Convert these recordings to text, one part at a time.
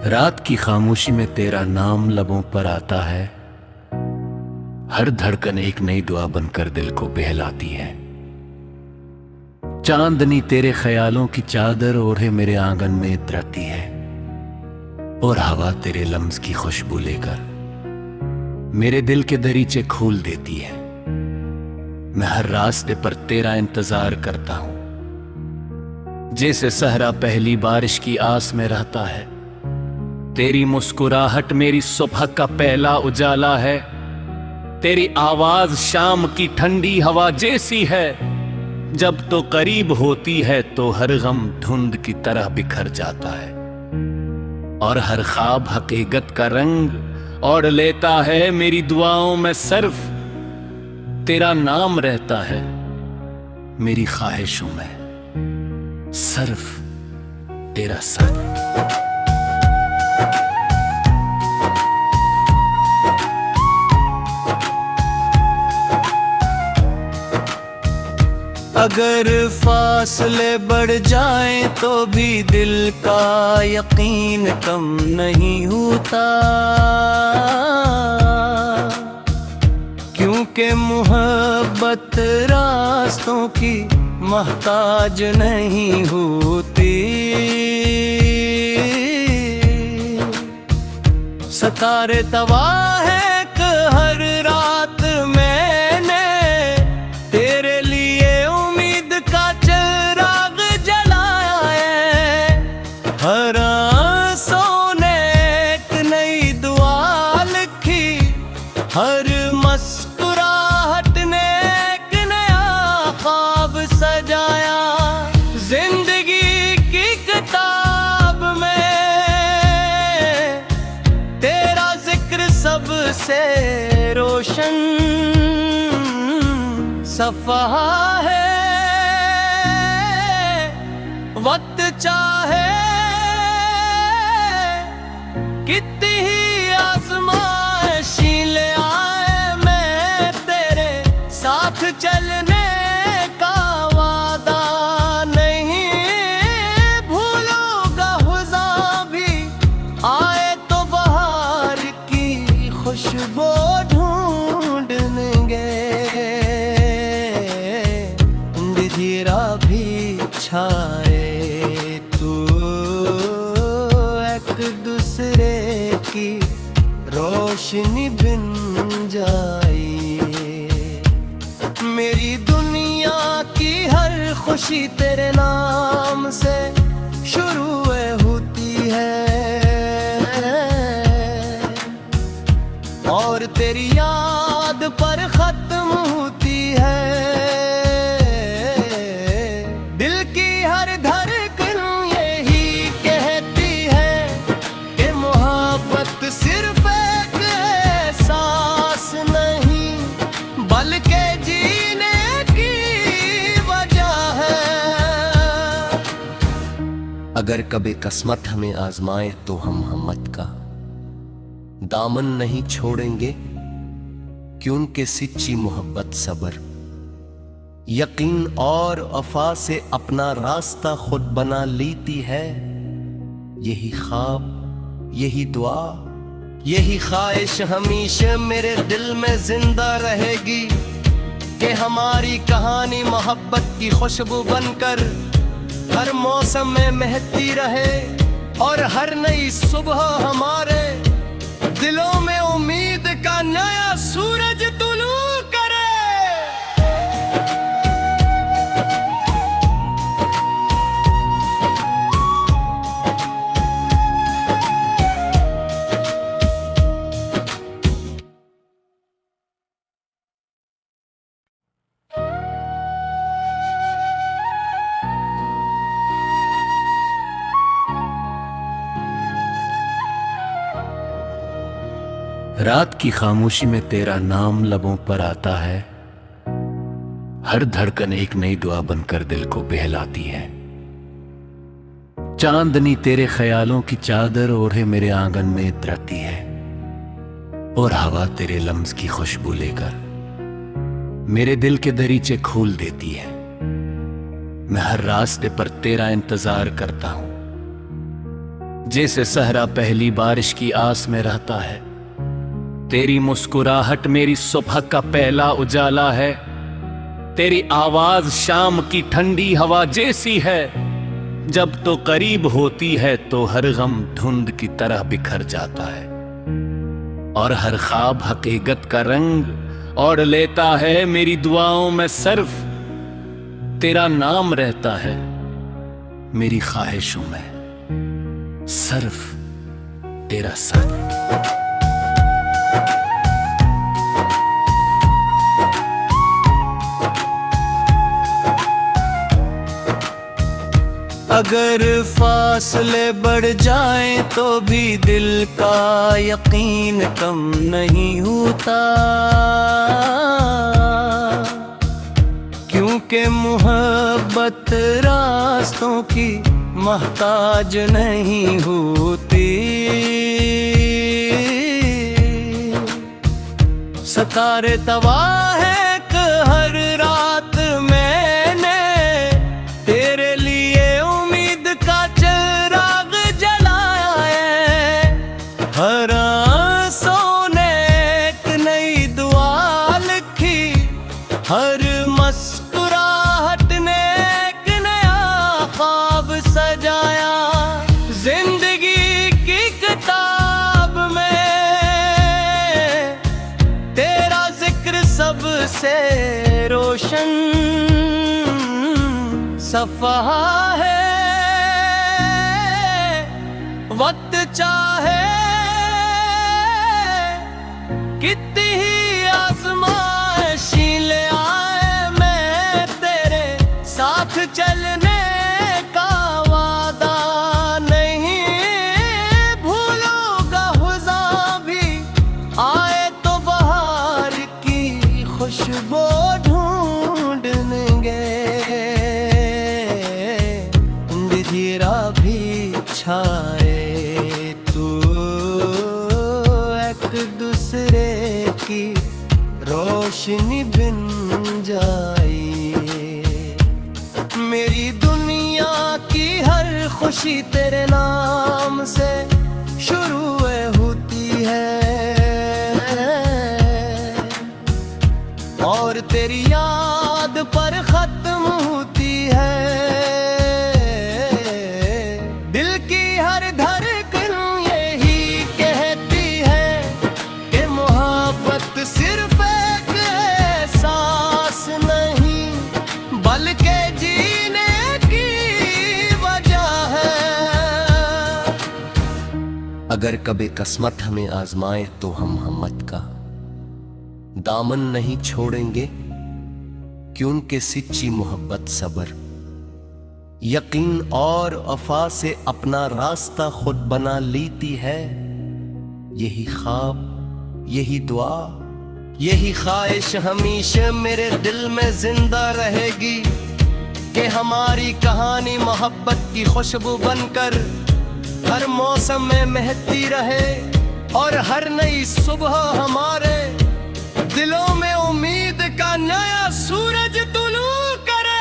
रात की खामोशी में तेरा नाम लबों पर आता है। हर धड़कन एक नई दुआ बनकर दिल को बहलाती है। चांदनी तेरे ख्यालों की चादर ओढ़े मेरे आंगन में इतरती है, और हवा तेरे लम्स की खुशबू लेकर मेरे दिल के दरीचे खोल देती है। मैं हर रास्ते पर तेरा इंतजार करता हूं, जैसे सहरा पहली बारिश की आस में रहता है। तेरी मुस्कुराहट मेरी सुबह का पहला उजाला है। तेरी आवाज शाम की ठंडी हवा जैसी है। जब तो करीब होती है तो हर गम धुंध की तरह बिखर जाता है, और हर ख्वाब हकीकत का रंग ओढ़ लेता है। मेरी दुआओं में सिर्फ तेरा नाम रहता है, मेरी ख्वाहिशों में सिर्फ तेरा सर। अगर फासले बढ़ जाएं तो भी दिल का यकीन कम नहीं होता, क्योंकि मोहब्बत रास्तों की मोहताज नहीं होती। सितारे तबाह है कि हर रात मैंने तेरे लिए उम्मीद का चिराग जलाया है। हर आंसू ने एक नई दुआ लिखी, हर मुस्कुराहट ने एक नया ख्वाब सजाया। जिंदगी की किताब में तेरा जिक्र सबसे रोशन सफा है। वक्त चाहे कितनी ही आज़माइशी ले आए, मैं तेरे साथ चलने का वादा नहीं भूलूंगा। हुज़ा भी आए तो बहार की खुशबू ढूंढेंगे, अंधेरा भी छाए तो एक दूसरे की रोशनी बिन जाए। मेरी दुनिया की हर खुशी तेरे नाम से शुरू होती है, और तेरी याद पर खत्म होती है। दिल की हर धड़कन यही कहती है कि मोहब्बत सिर्फ एक एहसास नहीं, बल्कि जीने की वजह है। अगर कभी किस्मत हमें आजमाए तो हम हिम्मत का दामन नहीं छोड़ेंगे, क्योंकि सच्ची मोहब्बत सब्र, यकीन और वफा से अपना रास्ता खुद बना लेती है। यही ख्वाब, यही दुआ, यही ख्वाहिश हमेशा मेरे दिल में जिंदा रहेगी, कि हमारी कहानी मोहब्बत की खुशबू बनकर हर मौसम में महकती रहे, और हर नई सुबह हमारे दिलों में उम्मीद का नया सूरज तुलू करे। रात की खामोशी में तेरा नाम लबों पर आता है। हर धड़कन एक नई दुआ बनकर दिल को बहलाती है। चांदनी तेरे ख्यालों की चादर ओढ़े मेरे आंगन में इतरती है, और हवा तेरे लम्स की खुशबू लेकर मेरे दिल के दरीचे खोल देती है। मैं हर रास्ते पर तेरा इंतजार करता हूं, जैसे सहरा पहली बारिश की आस में रहता है, तेरी मुस्कुराहट मेरी सुबह का पहला उजाला है। तेरी आवाज शाम की ठंडी हवा जैसी है, जब तो करीब होती है तो हर गम धुंध की तरह बिखर जाता है, और हर ख्वाब हकीकत का रंग ओढ़ लेता है। मेरी दुआओं में सिर्फ तेरा नाम रहता है, मेरी ख्वाहिशों में सिर्फ तेरा साथ। अगर फासले बढ़ जाएं तो भी दिल का यकीन कम नहीं होता, क्योंकि मोहब्बत रास्तों की मोहताज नहीं होती। सितारे तबाह है कि हर रात मैंने तेरे लिए उम्मीद का चिराग जलाया है। हर आंसू ने एक नई दुआ लिखी, हर मुस्कुराहट ने एक नया ख्वाब सजाया। जिंदगी की किताब में तेरा जिक्र सबसे रोशन सफ़ा है। वक्त चाहे कितनी ही आज़माइशी ले आए, मैं तेरे साथ चलने का वादा नहीं भूलूंगा। हुज़ा भी आए तो बहार की खुशबू ढूंढेंगे, अंधेरा भी छाए तो एक दूसरे की रोशनी बिन जाए। मेरी दुनिया की हर खुशी तेरे नाम से शुरू होती है, और तेरी याद पर खत्म होती है। दिल की हर धड़कन यही कहती है कि मोहब्बत सिर्फ एक एहसास नहीं, बल्कि जीने की वजह है। अगर कभी किस्मत हमें आजमाए तो हम हिम्मत का दामन नहीं छोड़ेंगे, क्योंकि सच्ची मोहब्बत सब्र, यकीन और वफा से अपना रास्ता खुद बना लेती है। यही ख्वाब, यही दुआ, यही ख्वाहिश हमेशा मेरे दिल में जिंदा रहेगी कि हमारी कहानी मोहब्बत की खुशबू बनकर हर मौसम में महकती रहे, और हर नई सुबह हमारे दिलों में उम्मीद का नया सूरज तुलू करे।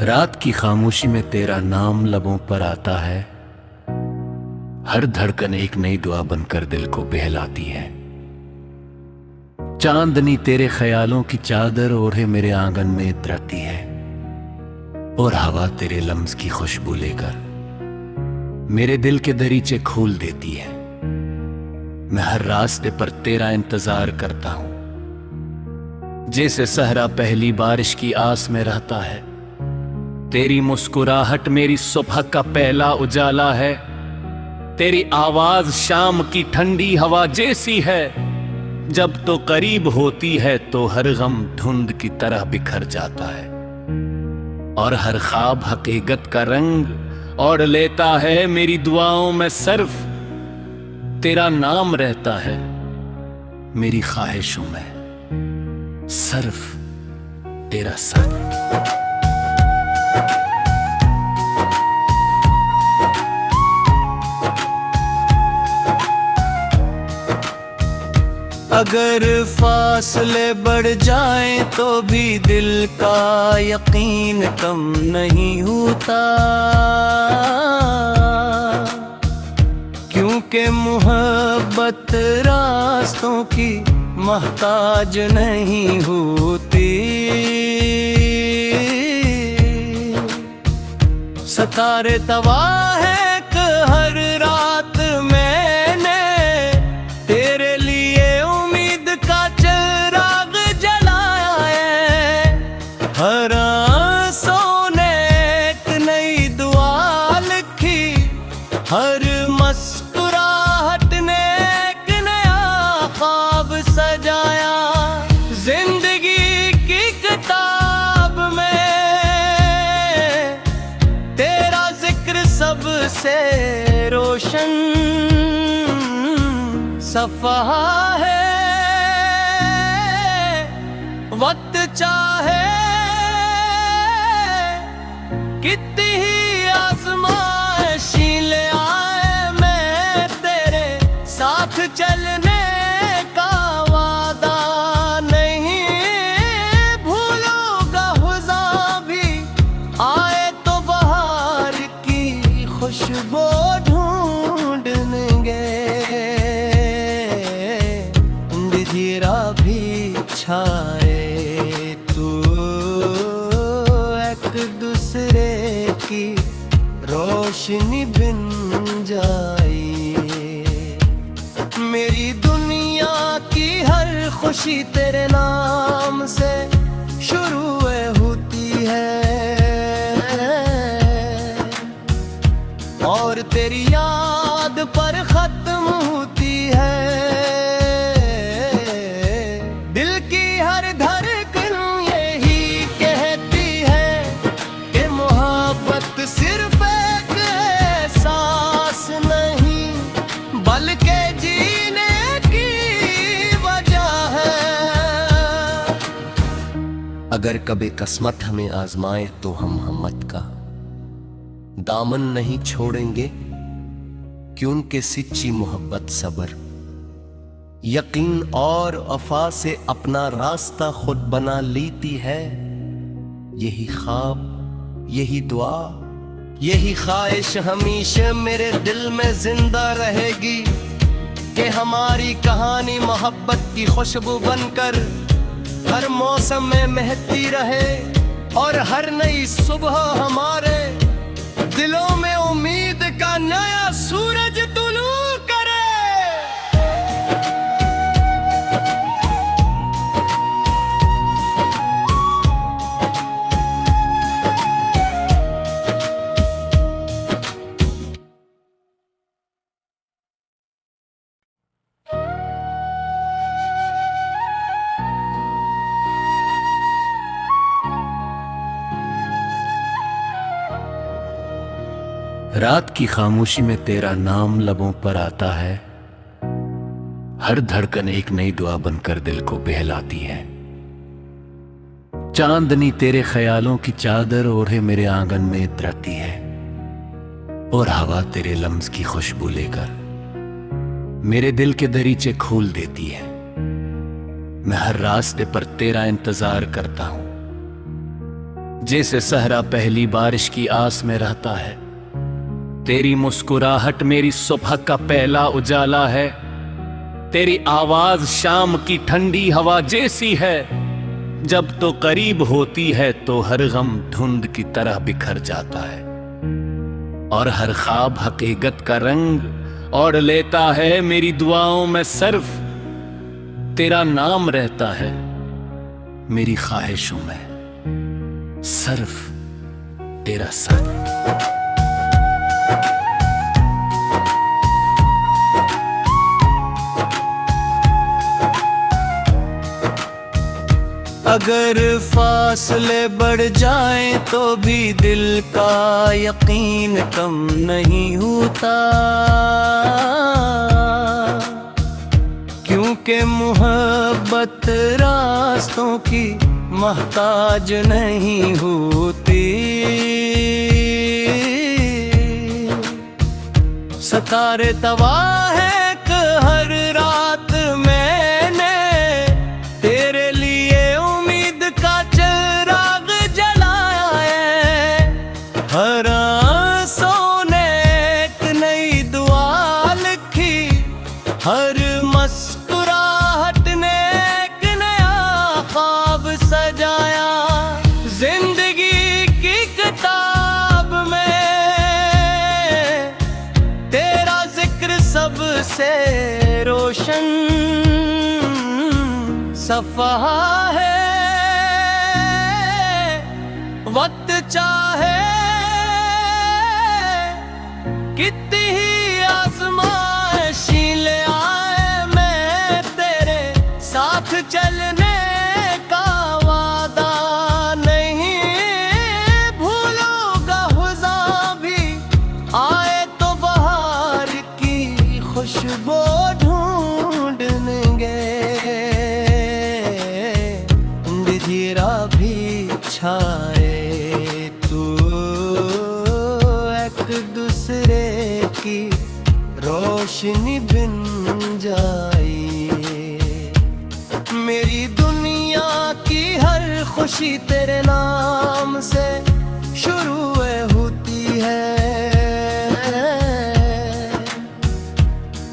रात की खामोशी में तेरा नाम लबों पर आता है, हर धड़कन एक नई दुआ बनकर दिल को बहलाती है। चांदनी तेरे ख्यालों की चादर ओढ़े मेरे आंगन में इतरती है, और हवा तेरे लम्स की खुशबू लेकर मेरे दिल के दरीचे खोल देती है। मैं हर रास्ते पर तेरा इंतजार करता हूं, जैसे सहरा पहली बारिश की आस में रहता है। तेरी मुस्कुराहट मेरी सुबह का पहला उजाला है। तेरी आवाज शाम की ठंडी हवा जैसी है, जब तो करीब होती है तो हर गम धुंध की तरह बिखर जाता है, और हर ख्वाब हकीकत का रंग ओढ़ लेता है। मेरी दुआओं में सिर्फ तेरा नाम रहता है, मेरी ख्वाहिशों में सिर्फ तेरा साथ। अगर फासले बढ़ जाएं तो भी दिल का यकीन कम नहीं होता, क्योंकि मोहब्बत रास्तों की मोहताज नहीं होती। सितारे तबाह है कि हर रात मैंने तेरे लिए उम्मीद का चिराग जलाया है। हर आंसू ने एक नई दुआ लिखी, हर मुस्कुराहट ने एक नया ख्वाब सजाया। जिंदगी की किताब में तेरा जिक्र सबसे रोशन सफ़ा है। वक्त चाहे कितनी ही आज़माइशी ले आए, मैं तेरे साथ चलने का वादा नहीं भूलूंगा। हुज़ा भी आए तो बहार की खुशबू ढूंढेंगे, अंधेरा भी छाए तो एक दूसरे की रोशनी बिन जाए। मेरी दुनिया की हर खुशी तेरे नाम से शुरू होती है, और तेरी याद पर खत्म होती है। दिल की हर धड़कन यही कहती है कि मोहब्बत सिर्फ एक एहसास नहीं, बल्कि जीने की वजह है। अगर कभी किस्मत हमें आजमाए तो हम हिम्मत का दामन नहीं छोड़ेंगे, क्योंकि सच्ची मोहब्बत सब्र, यकीन और वफा से अपना रास्ता खुद बना लेती है। यही ख्वाब, यही दुआ, यही ख्वाहिश हमेशा मेरे दिल में जिंदा रहेगी कि हमारी कहानी मोहब्बत की खुशबू बनकर हर मौसम में महकती रहे, और हर नई सुबह हमारे दिलों में उम्मीद का नया सूरज तुलू करे। रात की खामोशी में तेरा नाम लबों पर आता है, हर धड़कन एक नई दुआ बनकर दिल को बहलाती है। चांदनी तेरे ख्यालों की चादर ओढ़े मेरे आंगन में इतरती है, और हवा तेरे लम्स की खुशबू लेकर मेरे दिल के दरीचे खोल देती है। मैं हर रास्ते पर तेरा इंतजार करता हूं, जैसे सहरा पहली बारिश की आस में रहता है। तेरी मुस्कुराहट मेरी सुबह का पहला उजाला है, तेरी आवाज शाम की ठंडी हवा जैसी है। जब तो करीब होती है तो हर गम धुंध की तरह बिखर जाता है, और हर ख्वाब हकीकत का रंग ओढ़ लेता है। मेरी दुआओं में सिर्फ तेरा नाम रहता है, मेरी ख्वाहिशों में सिर्फ तेरा साथ। अगर फासले बढ़ जाएं तो भी दिल का यकीन कम नहीं होता, क्योंकि क्योंकि मोहब्बत रास्तों की मोहताज नहीं होती। सितारे तबाह है कि हर रात मैंने तेरे लिए उम्मीद का चिराग जलाया है। हर आंसू ने एक नई दुआ लिखी, हर मुस्कुराहट ने एक नया ख्वाब सजाया। जिंदगी की किताब में तेरा जिक्र सबसे रोशन सफ़ा है। वक्त चाहे कितनी ही आज़माइशें ले आए, मैं तेरे साथ चलने का वादा नहीं भूलूंगा। हुज़ा भी आए तो बहार की खुशबू ढूंढेंगे, अंधेरा भी छाए तो एक दूसरे की रोशनी बिन जाए। मेरी दुनिया की हर खुशी तेरे नाम से शुरू होती है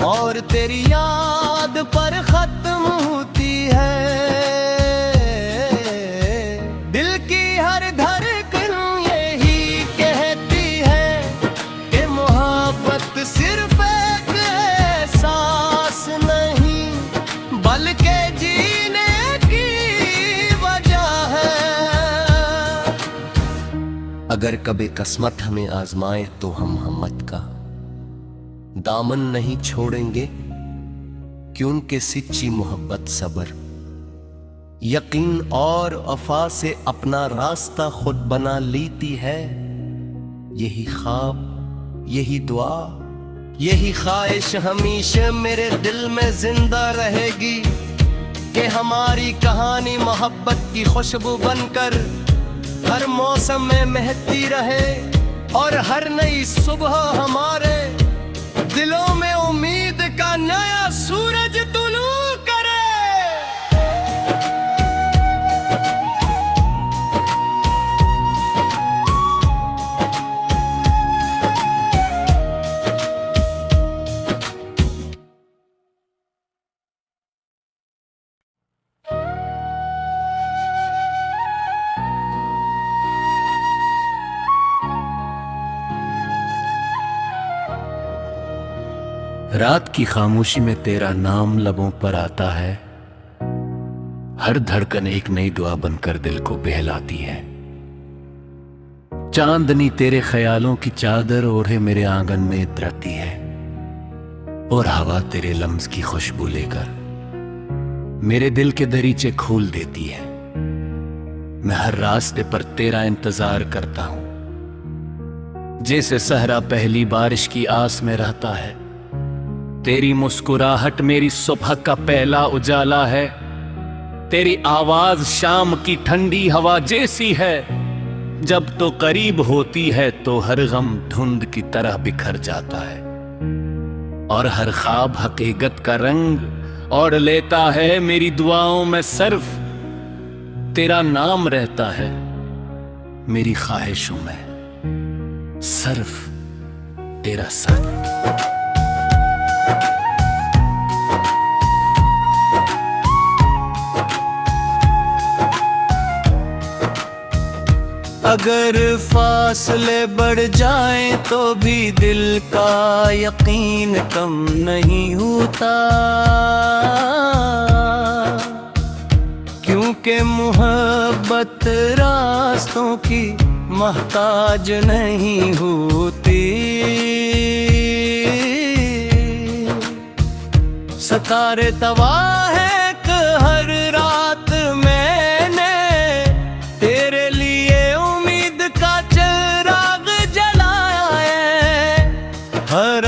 और तेरी याद पर खत्म होती है। दिल की हर धड़कन यही कहती है कि मोहब्बत सिर्फ एक एहसास नहीं बल्कि जीने की वजह है। अगर कभी किस्मत हमें आजमाए तो हम हिम्मत का दामन नहीं छोड़ेंगे, क्योंकि सच्ची मोहब्बत सबर, यकीन और वफा से अपना रास्ता खुद बना लेती है। यही ख्वाब, यही दुआ, यही ख्वाहिश हमेशा मेरे दिल में जिंदा रहेगी कि हमारी कहानी मोहब्बत की खुशबू बनकर हर मौसम में महकती रहे और हर नई सुबह हमारे दिलों में उम्मीद का नया सूरज तुलू करे। रात की खामोशी में तेरा नाम लबों पर आता है, हर धड़कन एक नई दुआ बनकर दिल को बहलाती है। चांदनी तेरे ख्यालों की चादर ओढ़े मेरे आंगन में इतरती है और हवा तेरे लम्स की खुशबू लेकर मेरे दिल के दरीचे खोल देती है। मैं हर रास्ते पर तेरा इंतजार करता हूं, जैसे सहरा पहली बारिश की आस में रहता है। तेरी मुस्कुराहट मेरी सुबह का पहला उजाला है, तेरी आवाज शाम की ठंडी हवा जैसी है। जब तो करीब होती है तो हर गम धुंध की तरह बिखर जाता है और हर ख्वाब हकीकत का रंग ओढ़ लेता है। मेरी दुआओं में सिर्फ तेरा नाम रहता है, मेरी ख्वाहिशों में सिर्फ तेरा साथ। अगर फासले बढ़ जाएं तो भी दिल का यकीन कम नहीं होता, क्योंकि मोहब्बत रास्तों की मोहताज नहीं होती। सितारे तबाह है कि हर रात मैंने तेरे लिए उम्मीद का चिराग जलाया है। हर